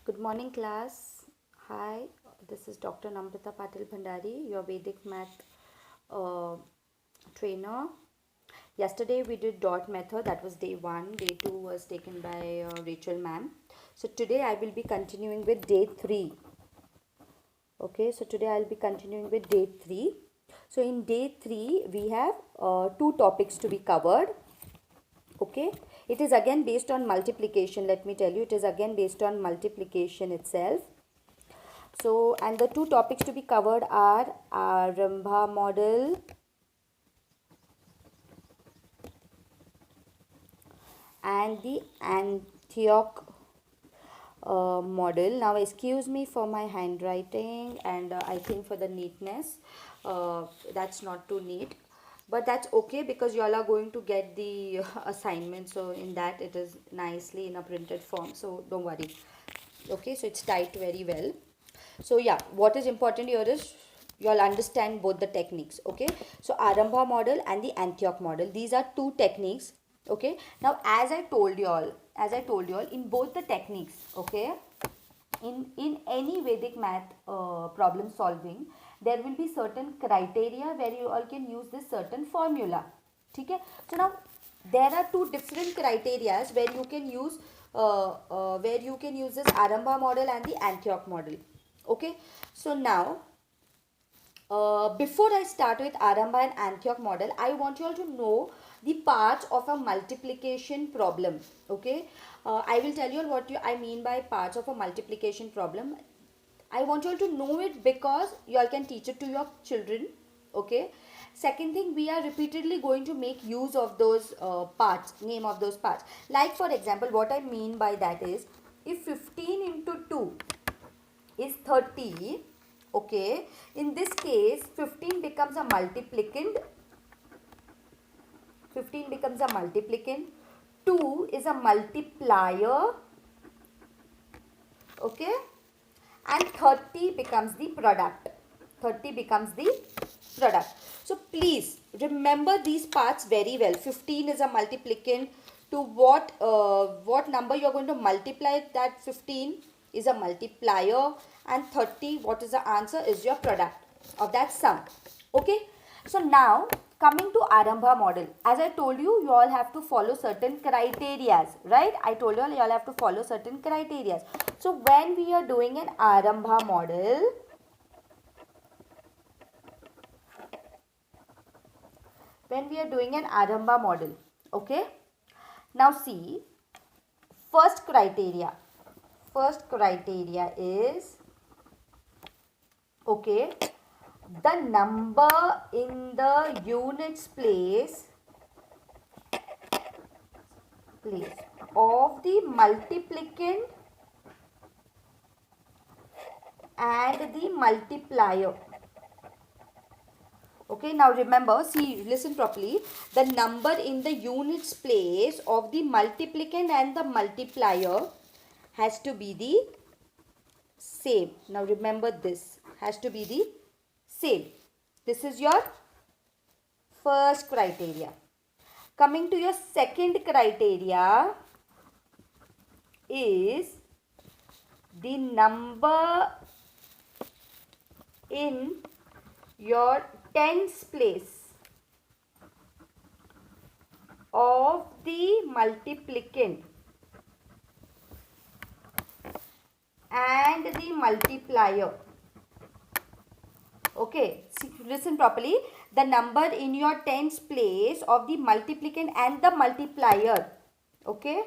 Good morning, class. Hi, this is Dr. Namrata Patil Bhandari, your Vedic math uh, trainer. Yesterday we did dot method, that was day 1. Day 2 was taken by Rachel ma'am. So today I will be continuing with day 3. Okay, so today I'll be continuing with day 3. So in day 3 we have two topics to be covered. Okay, it is again based on multiplication. Let me tell you, it is again based on multiplication itself. So, and the two topics to be covered are Arambha model and the Antioch model. Now, excuse me for my handwriting and I think for the neatness, that's not too neat. But that's okay because you all are going to get the assignment. So, in that it is nicely in a printed form. So, don't worry. Okay, so it's typed very well. So yeah, what is important here is you all understand both the techniques. Okay, so Arambha model and the Antioch model, these are two techniques. Okay, now as I told you all in both the techniques, okay, in any Vedic math problem solving, there will be certain criteria where you all can use this certain formula. Okay, so now there are two different criterias where you can use this Arambha model and the Antioch model. Okay, so now before I start with Arambha and Antioch model, I want you all to know the parts of a multiplication problem. Okay, I will tell you all what I mean by parts of a multiplication problem. I want you all to know it because you all can teach it to your children. Okay. Second thing, we are repeatedly going to make use of those parts, name of those parts. Like for example, what I mean by that is, if 15 into 2 is 30, okay, in this case 15 becomes a multiplicand. 15 becomes a multiplicand, 2 is a multiplier, okay, and 30 becomes the product. 30 becomes the product. So please remember these parts very well. 15 is a multiplicand. To what number you are going to multiply that 15 is a multiplier, and 30, what is the answer, is your product of that sum. Okay, so now coming to Arambha model, as I told you, you all have to follow certain criterias, right? I told you all have to follow certain criterias. So when we are doing an Arambha model, okay, now see, first criteria is, okay, the number in the units place of the multiplicand and the multiplier. Okay, now remember, see, listen properly. The number in the units place of the multiplicand and the multiplier has to be the same. Now remember, this has to be the same. This is your first criteria. Coming to your second criteria is the number in your tens place of the multiplicand and the multiplier. Okay, see, listen properly. The number in your tens place of the multiplicand and the multiplier, okay,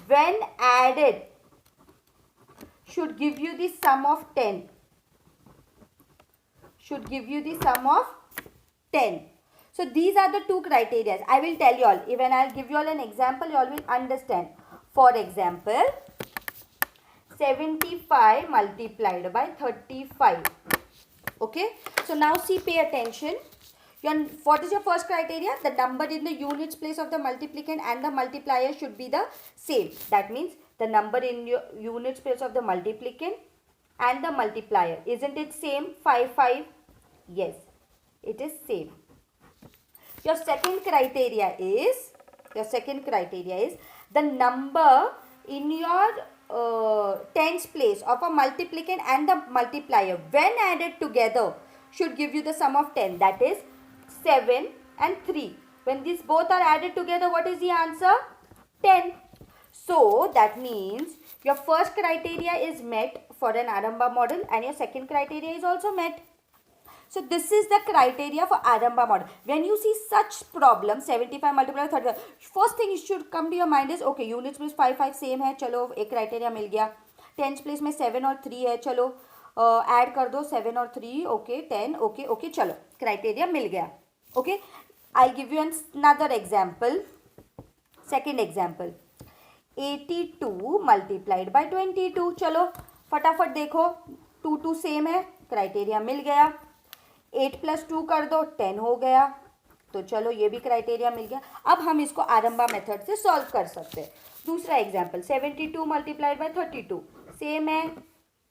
when added should give you the sum of 10. Should give you the sum of 10. So these are the two criteria. I will tell you all. Even I will give you all an example, you all will understand. For example, 75 multiplied by 35. Okay. So now see, pay attention. What is your first criteria? The number in the units place of the multiplicand and the multiplier should be the same. That means the number in your units place of the multiplicand and the multiplier. Isn't it same? 5, 5. Yes, it is same. Your second criteria is the number in your tens place of a multiplicand and the multiplier when added together should give you the sum of 10. That is 7 and 3. When these both are added together, what is the answer? 10. So that means your first criteria is met for an Aramba model and your second criteria is also met. So this is the criteria for Aramba model. When you see such problem 75 multiplied by 35, first thing should come to your mind is okay, units place 5 5 same है, चलो एक criteria मिल गया. Tens place में 7 और 3 है, चलो add कर दो 7 और 3, ओके 10, ओके ओके, चलो क्राइटेरिया मिल गया. Okay, I give you another example. Second example 82 multiplied by 22. चलो फटाफट देखो, 2 2 सेम है, क्राइटेरिया मिल गया. 8 प्लस 2 कर दो, 10 हो गया. तो चलो ये भी क्राइटेरिया मिल गया. अब हम इसको आरंबा मेथड से सॉल्व कर सकते हैं. दूसरा एग्जाम्पल 72 मल्टीप्लाइड बाई 32 सेम है,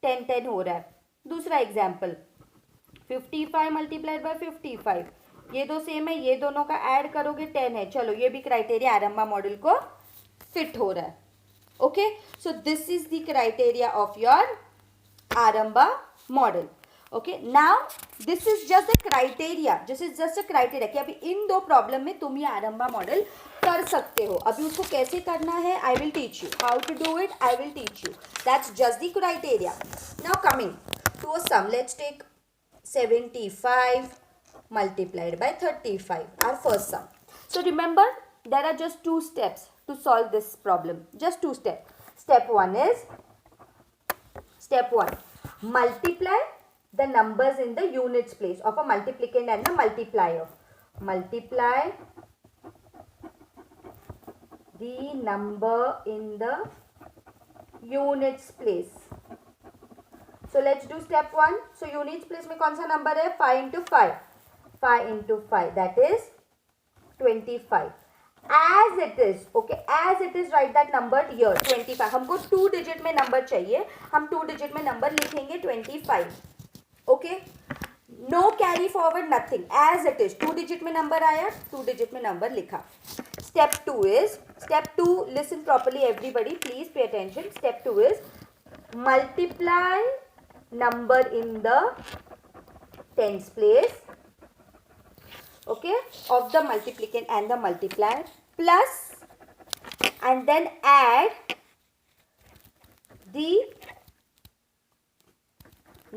10 10 हो रहा है. दूसरा एग्जाम्पल 55 मल्टीप्लाइड बाई 55, ये दो सेम है, ये दोनों का ऐड करोगे 10 है. चलो ये भी क्राइटेरिया आरंबा मॉडल को फिट हो रहा है. Okay, so this is the criteria of your ARIMA model. Okay, now this is just the criteria, this is just a criteria कि अभी इन दो प्रॉब्लम में तुम ये आरंबा मॉडल कर सकते हो. अभी उसको कैसे करना है I will teach you. How to do it I will teach you. That's just the criteria. Now coming to a sum, let's take 75 multiplied by 35, our first sum. So remember, there are just two steps to solve this problem. Just two steps. Step 1 is, step 1, multiply the numbers in the units place of a multiplicand and the multiplier. Multiply the number in the units place. So let's do step 1. So units place में कौन सा number है? 5 into 5. 5 into 5, that is 25. As it is, okay, as it is, write that number here 25. हमको 2 digit में number चाहिए, हम 2 digit में number लिखेंगे 25. Okay, no carry forward, nothing, as it is. 2 digit में नंबर आया, 2 डिजिट में नंबर लिखा. Step 2 is, step 2, listen properly everybody, please pay attention. Step 2 is multiply number in the tens place, okay, of the multiplicand and the multiplier, plus and then add the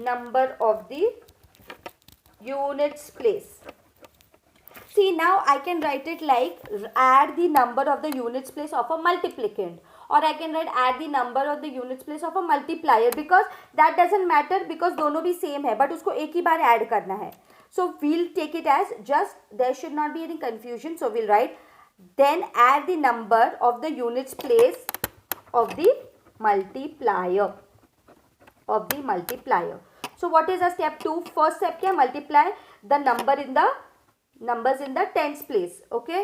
number of the units place. See, now I can write it like add the number of the units place of a multiplicand, or I can write add the number of the units place of a multiplier, because that doesn't matter, because दोनों भी same है, but उसको एक ही बार add करना है. So we'll take it as just, there should not be any confusion. So we'll write then add the number of the units place of the multiplier, of the multiplier. So what is a step 2? First step क्या? Multiply the number in the numbers in the tens place. Okay.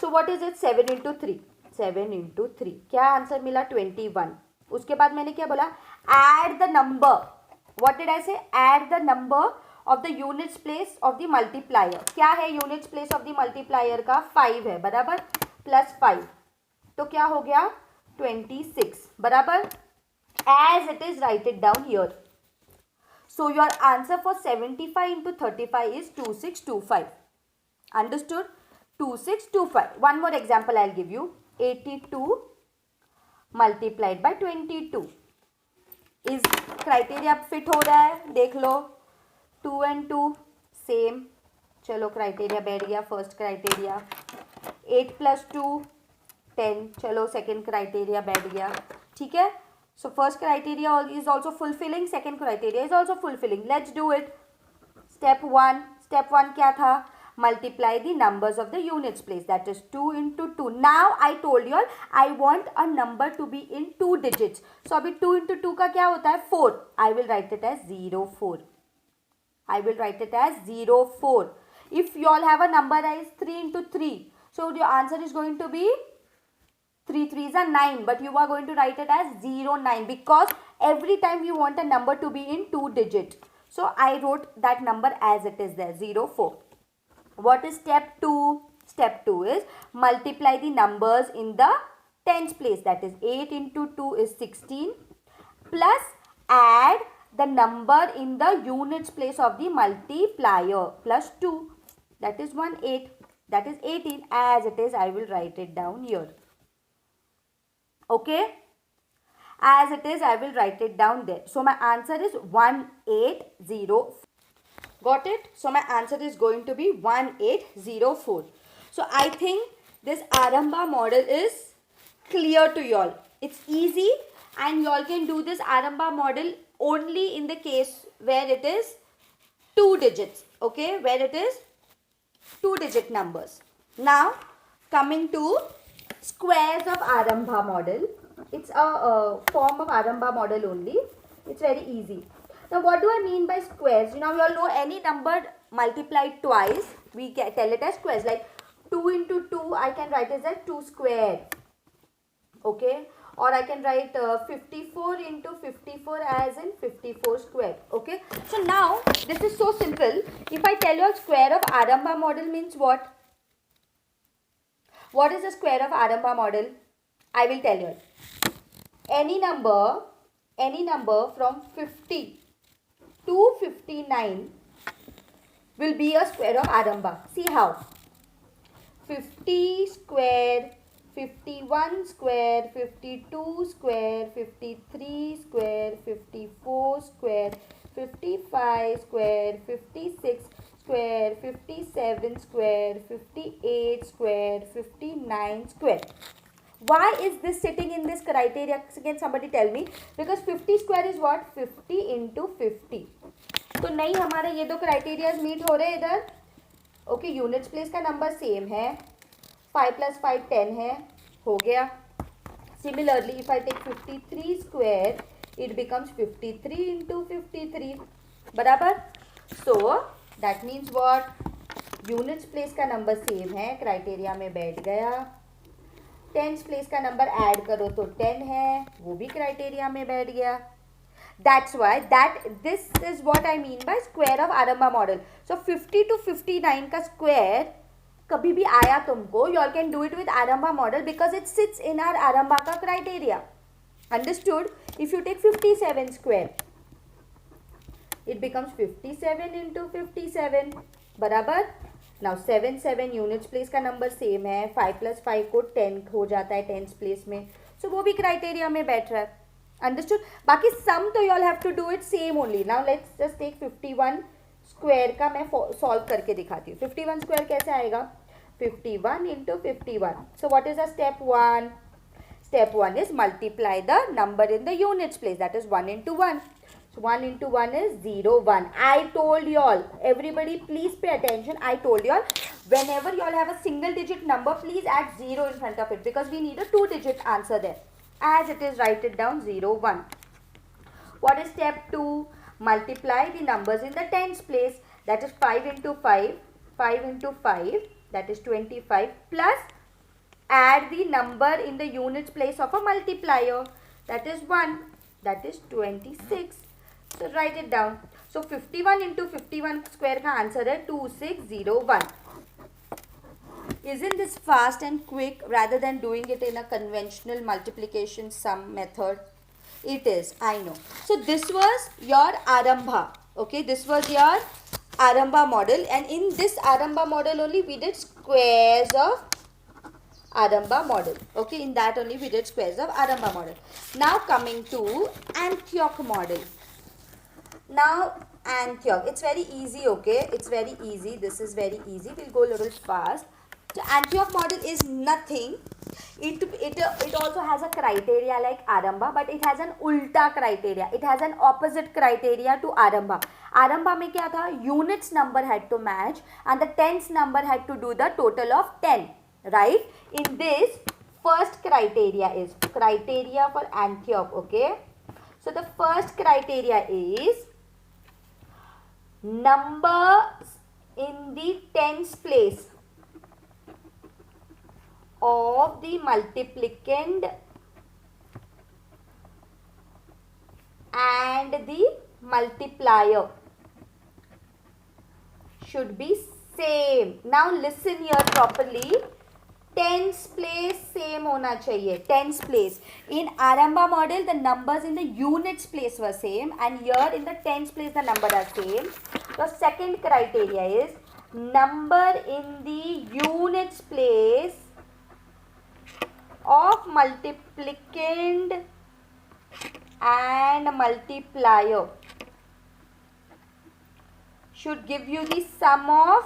So what is it? 7 into 3. 7 into 3. क्या answer मिला? 21. उसके बाद मैंने क्या बोला? Add the number. What did I say? Add the number of the units place of the multiplier. क्या है units place of the multiplier का? 5 है, बराबर, प्लस 5, तो क्या हो गया? 26, बराबर. As it is, write it down here. So your answer for 75 into 35 is 2625. Understood? 2625. One more example I'll give you. 82 multiplied by 22. Is criteria fit हो रहा है? देख लो. 2 and 2 सेम, चलो क्राइटेरिया बैठ गया. फर्स्ट क्राइटेरिया 8 प्लस 2 10, चलो second criteria बैठ गया. ठीक है, so first criteria is also fulfilling, second criteria is also fulfilling. Let's do it. Step 1, step 1 क्या था? Multiply the numbers of the units place, that is 2 into 2. Now I told you I want a number to be in 2 digits. So अभी 2 into 2 का क्या होता है? 4. I will write it as 04. I will write it as 04. If you all have a number as 3 into 3, so your answer is going to be 3 3s are 9, but you are going to write it as 09, because every time you want a number to be in 2 digit. So I wrote that number as it is there, 04. What is step 2? Step 2 is multiply the numbers in the tens place, that is 8 into 2 is 16, plus add the number in the units place of the multiplier plus 2, that is 1 8, that is 18. As it is, I will write it down here. Okay, as it is, I will write it down there. So my answer is 1804. Got it? So my answer is going to be 1804. So I think this Arambha model is clear to y'all. It's easy, and y'all can do this Arambha model only in the case where it is 2 digits. Okay, where it is 2-digit numbers. Now coming to squares of Arambha model. It's a form of Arambha model only. It's very easy. Now what do I mean by squares? Now you all know any number multiplied twice, we tell it as squares. Like 2 into 2, I can write it as 2 square. Okay, or I can write 54 into 54 as in 54 square. Okay, so now this is so simple. If I tell you a square of Arambha model means what? What is the square of Arambha model? I will tell you. Any number from 50 to 59 will be a square of Arambha. See how? 50 square, 51 square, 52 square, 53 square, 54 square, 55 square, 56 square, 57 square, 58 square, 59 square. Why is this sitting in this criteria? Can somebody tell me? Because 50 square is what? 50 into 50. तो नहीं हमारे ये दो criterias meet हो रहे इधर. Okay, units place का number same है. 5 + 5 10 है, हो गया. Similarly, if I take 53 square, it becomes 53 into 53. बराबर. So that means what? Units place का नंबर सेम है, क्राइटेरिया में बैठ गया. टेंस प्लेस का नंबर ऐड करो तो 10 है, वो भी क्राइटेरिया में बैठ गया. That's why this is what I mean by square of Arambha model. So 50 to 59 का square कभी भी आया तुमको, you all can do it with Arambha model because it sits in our Arambha का criteria. Understood? If you take 57 square, it becomes 57 into 57. बराबर. Now 7 units place का number same है. 5 + 5 को 10 हो जाता है टेंस प्लेस में. So वो भी क्राइटेरिया में बैठ रहा है. अंडरस्टूड. बाकी सम तो you all have to do it same only. Now let's just take 51 square का मैं सॉल्व करके दिखाती हूँ. 51 स्क्वायर कैसे आएगा? 51 into 51. So what is the step 1? Step 1 is multiply the number in the units place. That is 1 into 1. So 1 into 1 is 0, 1. I told you all. Everybody please pay attention. I told you all. Whenever you all have a single digit number, please add 0 in front of it because we need a 2-digit answer there. As it is, write it down 0, 1. What is step 2? Multiply the numbers in the tens place. That is 5 into 5. 5 into 5. That is 25. Plus add the number in the units place of a multiplier. That is 1. That is 26. So write it down. So 51 into 51 square का answer है 2601. Isn't this fast and quick rather than doing it in a conventional multiplication sum method? It is, I know. So this was your Arambha. Okay, this was your Arambha model, and in this Arambha model only we did squares of Arambha model. Okay, in that only we did squares of Arambha model. Now coming to Antioch model. Now Antioch, it's very easy. Okay, it's very easy. This is very easy. We'll go a little fast. So Antioch model is nothing. It also has a criteria like Arambha, but it has an ulta criteria. It has an opposite criteria to Arambha. Arambha में क्या था? Units number had to match and the tens number had to do the total of 10. Right? In this, first criteria is criteria for Antioch. Okay. So the first criteria is numbers in the tens place of the multiplicand and the multiplier should be same. Now listen here properly. Tens place same होना चाहिए. Tens place in Aramba model the numbers in the units place were same, and here in the tens place the number are same. The second criteria is number in the units place of multiplicand and multiplier should give you the sum of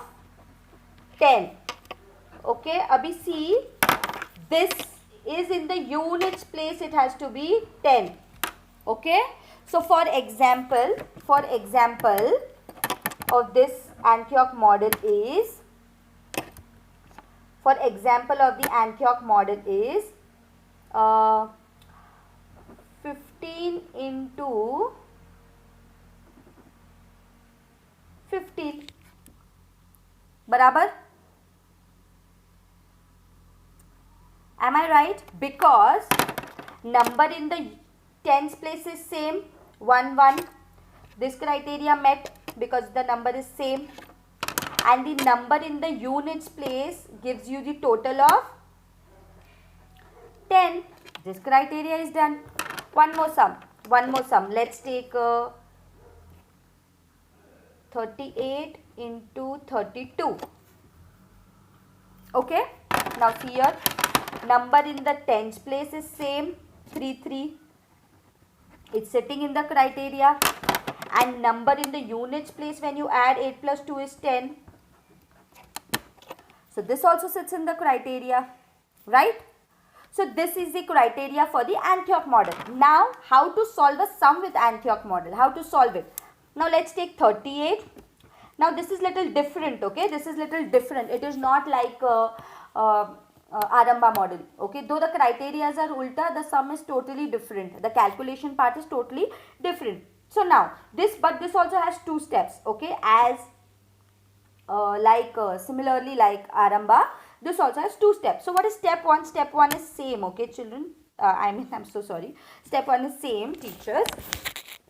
10. Okay, abhi see, this is in the units place, it has to be 10. Okay, so for example of this Antioch model is, for example of the Antioch model is 15 into 15 बराबर. Am I right? Because number in the tens place is same, 1 1. This criteria met because the number is same, and the number in the units place gives you the total of 10. This criteria is done. One more sum. Let's take 38 into 32. Okay, now see here, number in the tens place is same, 3 3. It's sitting in the criteria, and number in the units place when you add 8 plus 2 is 10. So this also sits in the criteria, right? So this is the criteria for the Antioch model. Now how to solve a sum with Antioch model? How to solve it? Now let's take 38. Now this is little different, okay? This is little different. It is not like Aramba model, okay? Though the criteria are ulta, the sum is totally different. The calculation part is totally different. So now this also has two steps, okay? As similarly like Aramba, this also has two steps. So what is step 1? Step 1 is same, okay children? I'm so sorry. Step 1 is same, teachers.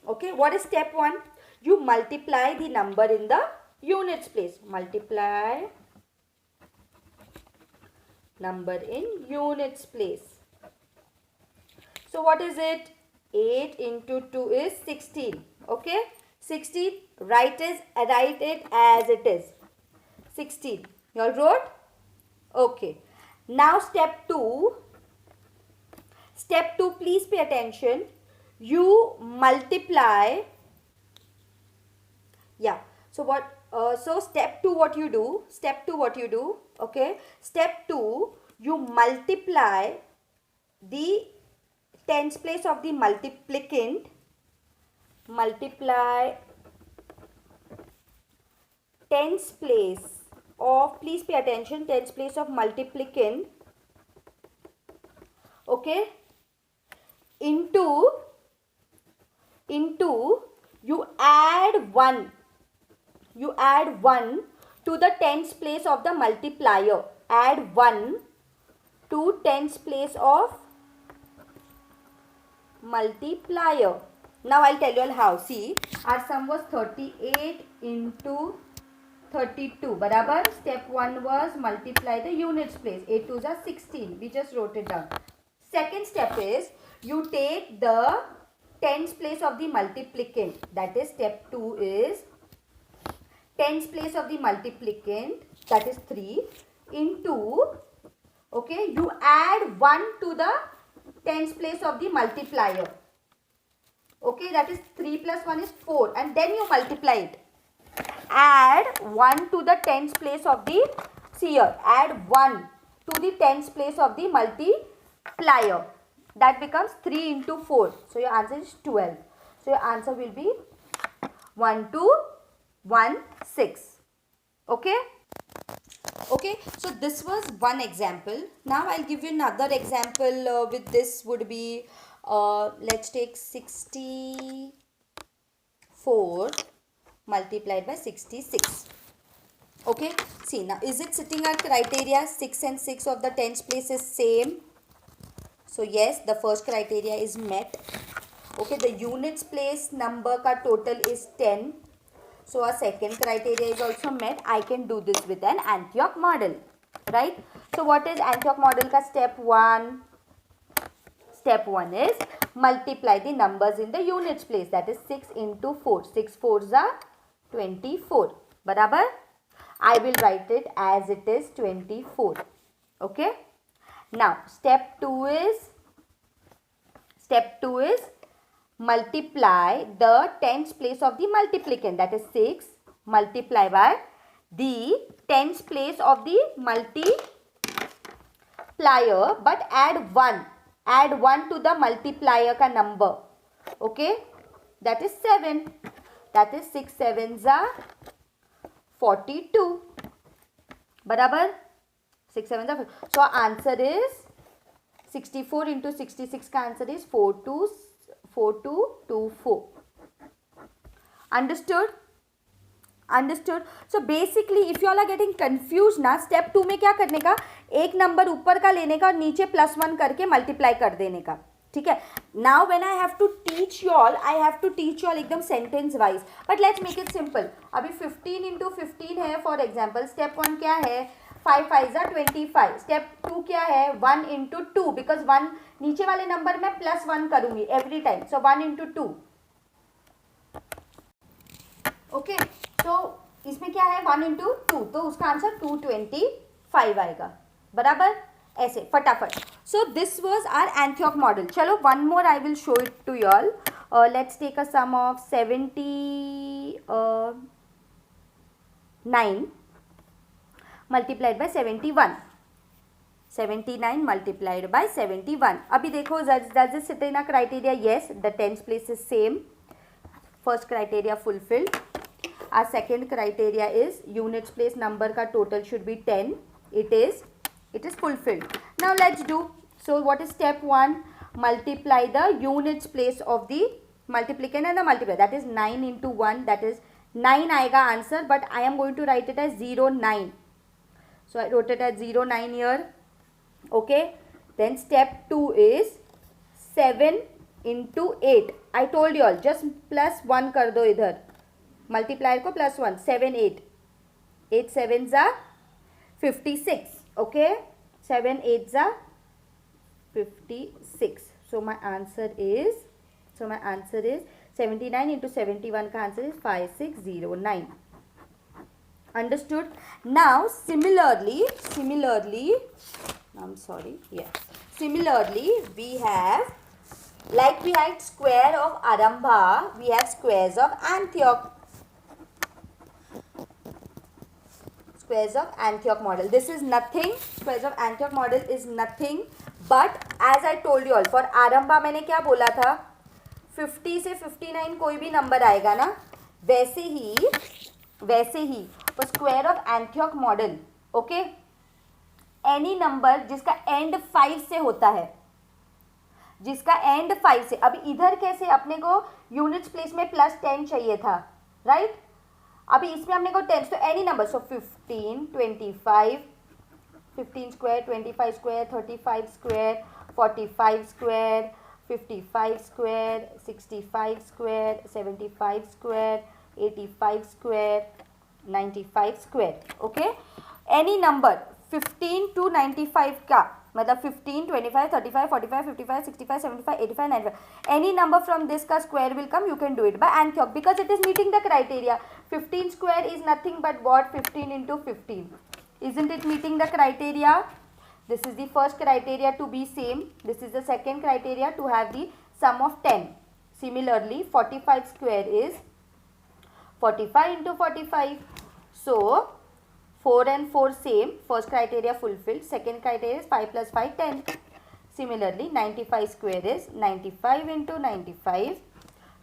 Okay, what is step 1? You multiply the number in the units place. Multiply number in units place. So what is it? 8 into 2 is 16. Okay, 16. Write it as it is. 16. You all wrote? Okay. Now step 2. Step 2, please pay attention. You multiply. Yeah. So what? So step 2, what you do? Step 2, what you do? Okay. Step 2, you multiply the tens place of the multiplicand. Multiply tens place of, please pay attention, tens place of multiplicand. Okay. Into you add 1. You add 1 to the tens place of the multiplier. Add 1 to tens place of multiplier. Now I'll tell you all how. See, our sum was 38 into 32. Barabar. Step 1 was multiply the units place. 8 2s are 16. We just wrote it down. Second step is you take the tens place of the multiplicand. That is step 2 is tens place of the multiplicand, that is 3, into, okay, you add 1 to the tens place of the multiplier. Okay, that is 3 plus 1 is 4, and then you multiply it. Add 1 to the tens place of the, see here, add 1 to the tens place of the multiplier. That becomes 3 into 4. So your answer is 12. So your answer will be 1216. Okay. Okay. So this was one example. Now I'll give you another example with this would be, let's take 64 multiplied by 66. Okay. See now, is it sitting at criteria? 6 and 6 of the tens place is same. So yes, the first criteria is met. Okay, the units place number ka total is 10. So our second criteria is also met. I can do this with an Antioch model. right? So what is Antioch model का step 1? Step 1 is multiply the numbers in the units place, that is 6 into 4. 6 4s are 24. बराबर? I will write it as it is 24. Okay? Now step 2 is multiply the tens place of the multiplicand, that is 6, multiply by the tens place of the multiplier, but add 1 to the multiplier ka number. Okay, that is 7, that is 6 7s are 42. बराबर? 6 7s are 42. So our answer is 64 into 66 का answer is 4224. Understood? Understood? So basically if you all are getting confused ना, step 2 में क्या करने का, एक number ऊपर का लेने का और नीचे +1 करके मल्टीप्लाई कर देने का. ठीक है. Now when I have to teach you all, I have to teach you all एकदम sentence wise. But let's make it simple. अभी 15 into 15 है फॉर एग्जाम्पल. स्टेप 1 क्या है? 5 5 are 25. स्टेप 2 क्या है? 1 into 2, बिकॉज 1 नीचे वाले नंबर में +1 करूंगी एवरी टाइम. सो 1 into 2. ओके, तो इसमें क्या है? 1 into 2, तो उसका आंसर 225 आएगा. बराबर? ऐसे फटाफट. सो दिस वॉज आर एंथियोक मॉडल. चलो one more I will show it to you all. Let's take a sum of 79 multiplied by 71. 79 multiplied by 71. अभी देखो, does this sit in a criteria? Yes, the tens place is same. First criteria fulfilled. Our second criteria is units place number का total should be 10. It is fulfilled. Now let's do. So what is step 1? Multiply the units place of the multiplicand and the multiplier. That is 9 into 1. That is 9 आएगा answer, but I am going to write it as 09. So I wrote it as 09 here. Okay. Then step 2 is 7 into 8. I told you all just +1 कर दो इधर. Multiplier को +1. 7 8. 8 7s are 56. Okay. 7 8s are 56. So my answer is 79 into 71 का answer is 5609. Understood? Now similarly we have, like we had square of Arambha, we have squares of Antioch. Squares of Antioch model. This is nothing. Squares of Antioch model is nothing but, as I told you all, for Arambha मैंने क्या बोला था? 50 से 59 कोई भी number आएगा ना, वैसे ही for square of Antioch model. Okay, any number जिसका एंड 5 से होता है, जिसका एंड 5 से. अभी इधर कैसे अपने को यूनिट्स प्लेस में +10 चाहिए था, राइट? अभी इसमें हमने को 10, तो any number. So 15 25, 15 square, 25 square, 35 square, 45 square, 55 square, 65 square, 75 square, 85 square, 95 square. Okay, any number 15 to 95 का मतलब 15 25 35 45 55 65 75 85 95. Any number from this का square will come. You can do it by Antioch because it is meeting the criteria. 15 square is nothing but what? 15 into 15. Isn't it meeting the criteria? This is the first criteria to be same. This is the second criteria to have the sum of 10. Similarly, 45 square is 45 into 45. So 4 and 4 same. First criteria fulfilled. Second criteria is 5 plus 5 10. Similarly, 95 square is 95 into 95.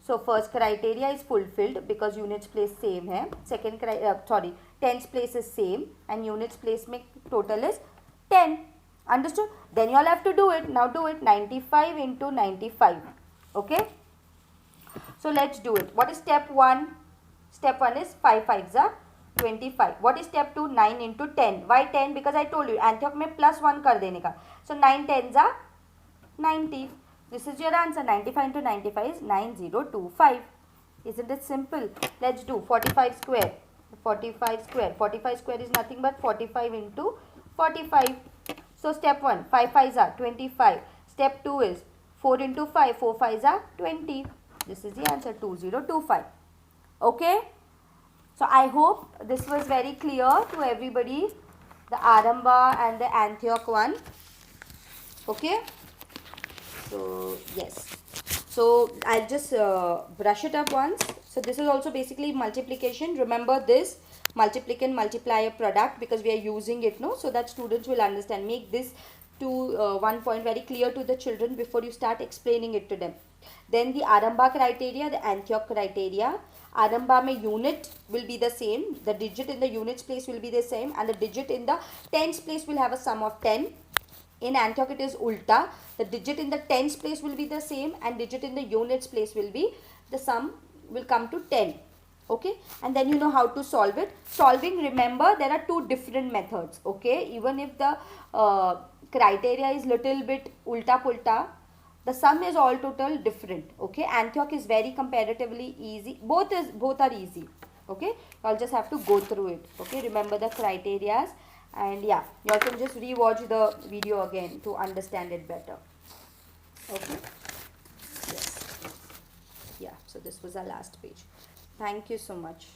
So first criteria is fulfilled because units place same है. Second tens place is same and units place में total is 10. Understood? Then you all have to do it. Now do it. 95 into 95. Okay. So let's do it. What is step 1? Step 1 is 5 5s are 25. What is step 2? 9 into 10. Why 10? Because I told you Antioch में +1 कर देने का. So 9 10s are 90. This is your answer. 95 into 95 is 9025. Isn't it simple? Let's do 45 square. 45 square. 45 square is nothing but 45 into 45. So step 1, 5 5s are 25. Step 2 is 4 into 5, 4 5s are 20. This is the answer, 2025. Okay. So I hope this was very clear to everybody, the Aramba and the Antioch one. Okay. So yes. So I'll just brush it up once. So this is also basically multiplication. Remember this multiplicand multiplier product because we are using it, no? So that students will understand. Make this to one point very clear to the children before you start explaining it to them. Then the Aramba criteria, the Antioch criteria. Aramba mein unit will be the same. The digit in the units place will be the same, and the digit in the tens place will have a sum of 10. In Antioch it is ulta. The digit in the tens place will be the same, and digit in the units place will be, the sum will come to 10. Okay, and then you know how to solve it. Solving, remember there are two different methods. Okay, even if the criteria is little bit ulta pulta, the sum is all total different. Okay, Antioch is very comparatively easy. Both are easy. Okay, I'll just have to go through it. Okay, remember the criterias, and yeah, you all can just re-watch the video again to understand it better. Okay, yes, yeah. So this was our last page. Thank you so much.